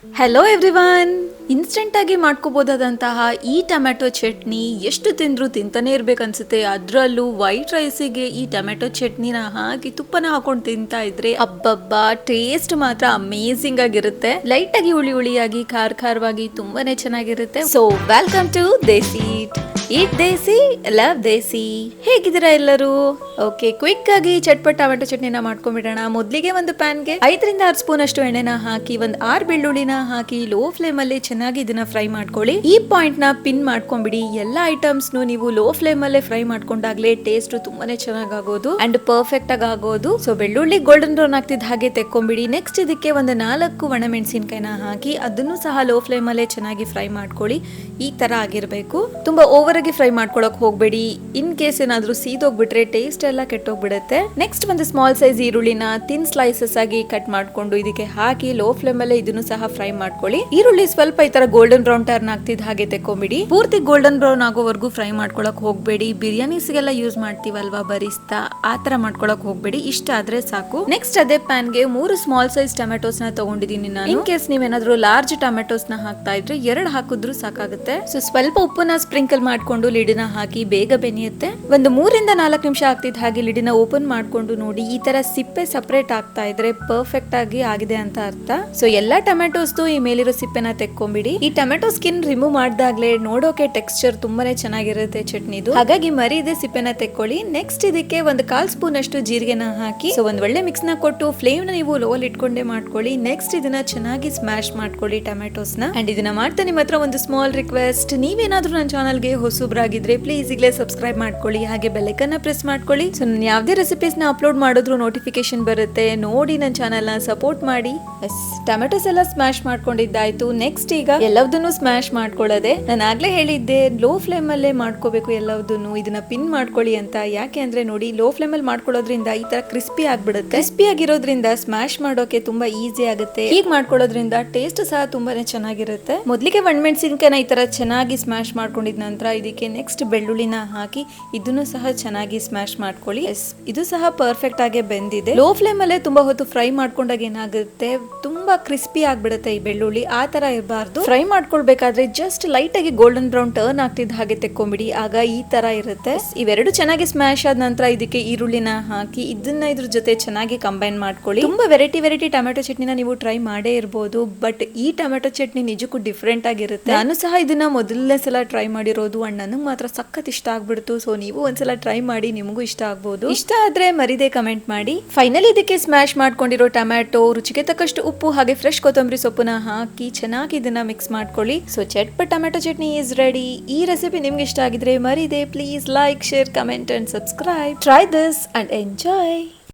Hello everyone, instant ಆಗಿ ಮಾಡ್ಕೋಬಹುದಾದಂತಹ ಈ tomato chutney ಎಷ್ಟು ತಿಂದ್ರು ತಿಂತಾನೆ ಇರ್ಬೇಕನ್ಸುತ್ತೆ. ಅದ್ರಲ್ಲೂ ವೈಟ್ ರೈಸಿಗೆ ಈ ಟೊಮ್ಯಾಟೊ ಚಟ್ನಿನ ಹಾಕಿ ತುಪ್ಪನ ಹಾಕೊಂಡು ತಿಂತಾ ಇದ್ರೆ ಅಬ್ಬಬ್ಬಾ ಟೇಸ್ಟ್ ಮಾತ್ರ ಅಮೇಸಿಂಗ್ ಆಗಿರುತ್ತೆ. ಲೈಟ್ ಆಗಿ ಹುಳಿ ಹುಳಿಯಾಗಿ ಖಾರವಾಗಿ ತುಂಬಾನೇ ಚೆನ್ನಾಗಿರುತ್ತೆ. So welcome to desi eat desi love desi. ಹೇಗಿದ್ದೀರಾ ಎಲ್ಲರೂ? ಓಕೆ, ಕ್ವಿಕ್ ಆಗಿ ಚಟ್ಪಟ್ ಟೊಮೆಟೊ ಚಟ್ನಿನ ಮಾಡ್ಕೊಂಡ್ಬಿಡೋಣ. ಮೊದಲಿಗೆ ಒಂದು ಪ್ಯಾನ್ಗೆ 5 ರಿಂದ 6 ಸ್ಪೂನ್ ಅಷ್ಟು ಎಣ್ಣೆನ ಹಾಕಿ ಒಂದು 6 ಬೆಳ್ಳುಳ್ಳಿನ ಹಾಕಿ ಲೋ ಫ್ಲೇಮ್ ಅಲ್ಲಿ ಚೆನ್ನಾಗಿ ಇದನ್ನ ಫ್ರೈ ಮಾಡ್ಕೊಳ್ಳಿ. ಈ ಪಾಯಿಂಟ್ ನ ಪಿನ್ ಮಾಡ್ಕೊಂಡ್ಬಿಡಿ. ಎಲ್ಲಾ ಐಟಮ್ಸ್ ನೀವು ಲೋ ಫ್ಲೇಮ್ ಅಲ್ಲೇ ಫ್ರೈ ಮಾಡ್ಕೊಂಡಾಗ್ಲೇ ಟೇಸ್ಟ್ ತುಂಬಾನೇ ಚೆನ್ನಾಗಿ ಆಗೋದು ಅಂಡ್ ಪರ್ಫೆಕ್ಟ್ ಆಗಿ ಆಗೋದು. ಸೊ ಬೆಳ್ಳುಳ್ಳಿ ಗೋಲ್ಡನ್ ಬ್ರೌನ್ ಆಗ್ತಿದ್ದ ಹಾಗೆ ತೆಕ್ಕೊಂಬಿಡಿ. ನೆಕ್ಸ್ಟ್ ಇದಕ್ಕೆ ಒಂದು 4 ಒಣಮೆಣಸಿನಕಾಯಿನ ಹಾಕಿ ಅದನ್ನು ಸಹ ಲೋ ಫ್ಲೇಮ್ ಅಲ್ಲೇ ಚೆನ್ನಾಗಿ ಫ್ರೈ ಮಾಡ್ಕೊಳ್ಳಿ. ಈ ತರ ಆಗಿರ್ಬೇಕು. ತುಂಬಾ ಓವರ್ ಆಗಿ ಫ್ರೈ ಮಾಡ್ಕೊಳಕ್ ಹೋಗ್ಬೇಡಿ. ಇನ್ ಕೇಸ್ ಏನಾದ್ರೂ ಸೀದೋಗ್ಬಿಟ್ರೆ ಟೇಸ್ಟ್ ಎಲ್ಲ ಕೆಟ್ಟೋಗ್ಬಿಡುತ್ತೆ. ನೆಕ್ಸ್ಟ್ ಒಂದು ಸ್ಮಾಲ್ ಸೈಜ್ ಈರುಳ್ಳಿನ ತಿನ್ ಸ್ಲೈಸಸ್ ಆಗಿ ಕಟ್ ಮಾಡ್ಕೊಂಡು ಇದಕ್ಕೆ ಹಾಕಿ ಲೋ ಫ್ಲೇಮ್ ಅಲ್ಲೇ ಇದನ್ನು ಸಹ ಫ್ರೈ ಮಾಡ್ಕೊಳ್ಳಿ. ಈರುಳ್ಳಿ ಸ್ವಲ್ಪ ಈ ತರ ಗೋಲ್ಡನ್ ಬ್ರೌನ್ ಟರ್ನ್ ಆಗ್ತಿದ್ ಹಾಗೆ ತೆಕ್ಕೊಂಬಿಡಿ. ಪೂರ್ತಿ ಗೋಲ್ಡನ್ ಬ್ರೌನ್ ಆಗೋವರೆಗೂ ಫ್ರೈ ಮಾಡ್ಕೊಳಕ್ ಹೋಗ್ಬೇಡಿ. ಬಿರಿಯಾನಿಸ್ಗೆಲ್ಲ ಯೂಸ್ ಮಾಡ್ತೀವಲ್ವಾ ಬರಿಸ್ತಾ, ಆ ತರ ಮಾಡ್ಕೊಳಕ್ ಹೋಗ್ಬೇಡಿ. ಇಷ್ಟ ಆದ್ರೆ ಸಾಕು. ನೆಕ್ಸ್ಟ್ ಅದೇ ಪ್ಯಾನ್ ಗೆ 3 ಸ್ಮಾಲ್ ಸೈಜ್ ಟೊಮೆಟೋಸ್ ನ ತಗೊಂಡಿದೀನಿ ನಾನು. ಇನ್ ಕೇಸ್ ನೀವೇನಾದ್ರೂ ಲಾರ್ಜ್ ಟೊಮೆಟೋಸ್ ನ ಹಾಕ್ತಾ ಇದ್ರೆ 2 ಹಾಕಿದ್ರು ಸಾಕಾಗುತ್ತೆ. ಸೊ ಸ್ವಲ್ಪ ಉಪ್ಪನ್ನ ಸ್ಪ್ರಿಂಕಲ್ ಮಾಡ್ಕೊಂಡು ಲಿಡಿನ ಹಾಕಿ ಬೇಗ ಬೆನಿಯುತ್ತೆ. ಒಂದು 3 ರಿಂದ 4 ನಿಮಿಷ ಆಗ್ತಿದ್ ಹಾಗೆ ಲಿಡಿನ ಓಪನ್ ಮಾಡ್ಕೊಂಡು ನೋಡಿ. ಈ ತರ ಸಿಪ್ಪೆ ಸಪರೇಟ್ ಆಗ್ತಾ ಇದ್ರೆ ಪರ್ಫೆಕ್ಟ್ ಆಗಿ ಆಗಿದೆ ಅಂತ ಅರ್ಥ. ಸೊ ಎಲ್ಲಾ ಟೊಮೆಟೋಸ್ ಈ ಮೇಲಿರೋ ಸಿಪ್ಪೆನ ತೆಕ್ಕೊಂಬಿಡಿ. ಈ ಟೊಮೆಟೊ ಸ್ಕಿನ್ ರಿಮೂವ್ ಮಾಡ್ದಾಗ್ಲೇ ನೋಡೋಕೆ ಟೆಕ್ಸ್ಚರ್ ತುಂಬಾನೇ ಚೆನ್ನಾಗಿರುತ್ತೆ ಚಟ್ನಿದು. ಹಾಗಾಗಿ ಮರಿದೆ ಸಿಪ್ಪೆನ ತೆಕ್ಕೊಳ್ಳಿ. ನೆಕ್ಸ್ಟ್ ಇದಕ್ಕೆ ಒಂದು 1/4 ಸ್ಪೂನ್ ಅಷ್ಟು ಜೀರಿಗೆನ ಹಾಕಿ ಸೊ ಒಂದ್ ಒಳ್ಳೆ ಮಿಕ್ಸ್ ನ ಕೊಟ್ಟು ಫ್ಲೇಮ್ ನ ನೀವು ಲೋ ಅಲ್ಲಿ ಇಟ್ಕೊಂಡೇ ಮಾಡ್ಕೊಳ್ಳಿ. ನೆಕ್ಸ್ಟ್ ಇದನ್ನ ಚೆನ್ನಾಗಿ ಸ್ಮ್ಯಾಶ್ ಮಾಡ್ಕೊಳ್ಳಿ ಟೊಮೆಟೋಸ್ ನ. ಅಂಡ್ ಇದನ್ನ ಮಾಡ್ತಾ ನಿಮ್ಮ ಹತ್ರ ಒಂದು ಸ್ಮಾಲ್ ರಿಕ್ವೆಸ್ಟ್, ನೀವೇನಾದ್ರೂ ನನ್ನ ಚಾನಲ್ಗೆ ಹೊಸಬ್ರಾಗಿದ್ರೆ ಪ್ಲೀಸ್ ಈಗಲೇ ಸಬ್ಸ್ಕ್ರೈಬ್ ಮಾಡ್ಕೊಳ್ಳಿ, ಹಾಗೆ ಬೆಲ್ ಐಕಾನ್ ನ ಪ್ರೆಸ್ ಮಾಡ್ಕೊಳ್ಳಿ. ಸೊ ನಾನು ಯಾವುದೇ ರೆಸಿಪೀಸ್ ನ ಅಪ್ಲೋಡ್ ಮಾಡಿದ್ರು ನೋಟಿಫಿಕೇಶನ್ ಬರುತ್ತೆ. ನೋಡಿ ನನ್ನ ಚಾನಲ್ ನ ಸಪೋರ್ಟ್ ಮಾಡಿ. ಟೊಮೆಟೋಸ್ ಎಲ್ಲ ಸ್ಮ್ಯಾಶ್ ಮಾಡ್ಕೊಂಡಿದ್ದಾಯ್ತು. ನೆಕ್ಸ್ಟ್ ಈಗ ಎಲ್ಲದನ್ನು ಸ್ಮ್ಯಾಶ್ ಮಾಡ್ಕೊಳ್ಳೋದೆ. ನಾನು ಆಗ್ಲೇ ಹೇಳಿದ್ದೆ ಲೋ ಫ್ಲೇಮ್ ಅಲ್ಲೇ ಮಾಡ್ಕೋಬೇಕು ಎಲ್ಲದನ್ನು. ಇದನ್ನ ಪಿನ್ ಮಾಡ್ಕೊಳ್ಳಿ ಅಂತ. ಯಾಕೆ ಅಂದ್ರೆ ನೋಡಿ, ಲೋ ಫ್ಲೇಮ್ ಅಲ್ಲಿ ಮಾಡ್ಕೊಳ್ಳೋದ್ರಿಂದ ಈ ತರ ಕ್ರಿಸ್ಪಿ ಆಗ್ಬಿಡುತ್ತೆ. ಕ್ರಿಸ್ಪಿ ಆಗಿರೋದ್ರಿಂದ ಸ್ಮ್ಯಾಶ್ ಮಾಡೋಕೆ ತುಂಬಾ ಈಸಿ ಆಗುತ್ತೆ. ಹೀಗೆ ಮಾಡ್ಕೊಳ್ಳೋದ್ರಿಂದ ಟೇಸ್ಟ್ ಸಹ ತುಂಬಾನೇ ಚೆನ್ನಾಗಿರುತ್ತೆ. ಮೊದಲಿಗೆ ಒಣಮೆಣಸಿನಕಾಯಿನ ಈ ತರ ಚೆನ್ನಾಗಿ ಸ್ಮ್ಯಾಶ್ ಮಾಡ್ಕೊಂಡಿದ ನಂತರ ಇದಕ್ಕೆ ನೆಕ್ಸ್ಟ್ ಬೆಳ್ಳುಳ್ಳಿನ ಹಾಕಿ ಇದನ್ನು ಸಹ ಚೆನ್ನಾಗಿ ಸ್ಮ್ಯಾಶ್ ಮಾಡ್ಕೊಳ್ಳಿ. ಇದು ಸಹ ಪರ್ಫೆಕ್ಟ್ ಆಗಿ ಬೆಂದಿದೆ. ಲೋ ಫ್ಲೇಮ್ ಅಲ್ಲೇ ತುಂಬಾ ಹೊತ್ತು ಫ್ರೈ ಮಾಡ್ಕೊಂಡಾಗ ಏನಾಗುತ್ತೆ, ತುಂಬಾ ಕ್ರಿಸ್ಪಿ ಆಗ್ಬಿಡುತ್ತೆ ಈ ಬೆಳ್ಳುಳ್ಳಿ. ಆ ತರ ಇರಬಾರ್ದು. ಫ್ರೈ ಮಾಡ್ಕೊಳ್ಬೇಕಾದ್ರೆ ಜಸ್ಟ್ ಲೈಟ್ ಆಗಿ ಗೋಲ್ಡನ್ ಬ್ರೌನ್ ಟರ್ನ್ ಆಗ್ತಿದ್ದ ಹಾಗೆ ತೆಕ್ಕೊಂಬಿಡಿ. ಆಗ ಈ ತರ ಇರುತ್ತೆ. ಇವೆರಡು ಚೆನ್ನಾಗಿ ಸ್ಮ್ಯಾಶ್ ಆದ ನಂತರ ಇದಕ್ಕೆ ಈರುಳ್ಳಿನ ಹಾಕಿ ಇದನ್ನ ಇದ್ರ ಜೊತೆ ಚೆನ್ನಾಗಿ ಕಂಬೈನ್ ಮಾಡ್ಕೊಳ್ಳಿ. ತುಂಬಾ ವೆರೈಟಿ ಟೊಮೆಟೊ ಚಟ್ನಿನ ನೀವು ಟ್ರೈ ಮಾಡೇ ಇರಬಹುದು, ಬಟ್ ಈ ಟೊಮೆಟೊ ಚಟ್ನಿ ನಿಜಕ್ಕೂ ಡಿಫ್ರೆಂಟ್ ಆಗಿರುತ್ತೆ. ನಾನು ಸಹ ಇದನ್ನ ಮೊದಲನೇ ಸಲ ಟ್ರೈ ಮಾಡಿರೋದು ಅಂಡ್ ನನಗೆ ಮಾತ್ರ ಸಖತ್ ಇಷ್ಟ ಆಗ್ಬಿಡ್ತು. ಸೊ ನೀವು ಒಂದ್ಸಲ ಟ್ರೈ ಮಾಡಿ, ನಿಮಗೂ ಇಷ್ಟ ಆಗ್ಬಹುದು. ಇಷ್ಟ ಆದ್ರೆ ಮರಿದೆ ಕಮೆಂಟ್ ಮಾಡಿ. ಫೈನಲಿ ಇದಕ್ಕೆ ಸ್ಮ್ಯಾಶ್ ಮಾಡ್ಕೊಂಡಿರೋ ಟೊಮ್ಯಾಟೊ, ರುಚಿಗೆ ತಕ್ಕಷ್ಟು ಉಪ್ಪು ಹಾಗೆ ಫ್ರೆಶ್ ಕೊತ್ತಂಬರಿ ಸೊಪ್ಪನ್ನ ಹಾಕಿ ಚೆನ್ನಾಗಿ ಇದನ್ನ ಮಿಕ್ಸ್ ಮಾಡ್ಕೊಳ್ಳಿ. So chatpat tomato chutney is ready. ಈ ರೆಸಿಪಿ ನಿಮ್ಗೆ ಇಷ್ಟ ಆಗಿದ್ರೆ ಮರಿದೆ please like, share, comment and subscribe. Try this and enjoy.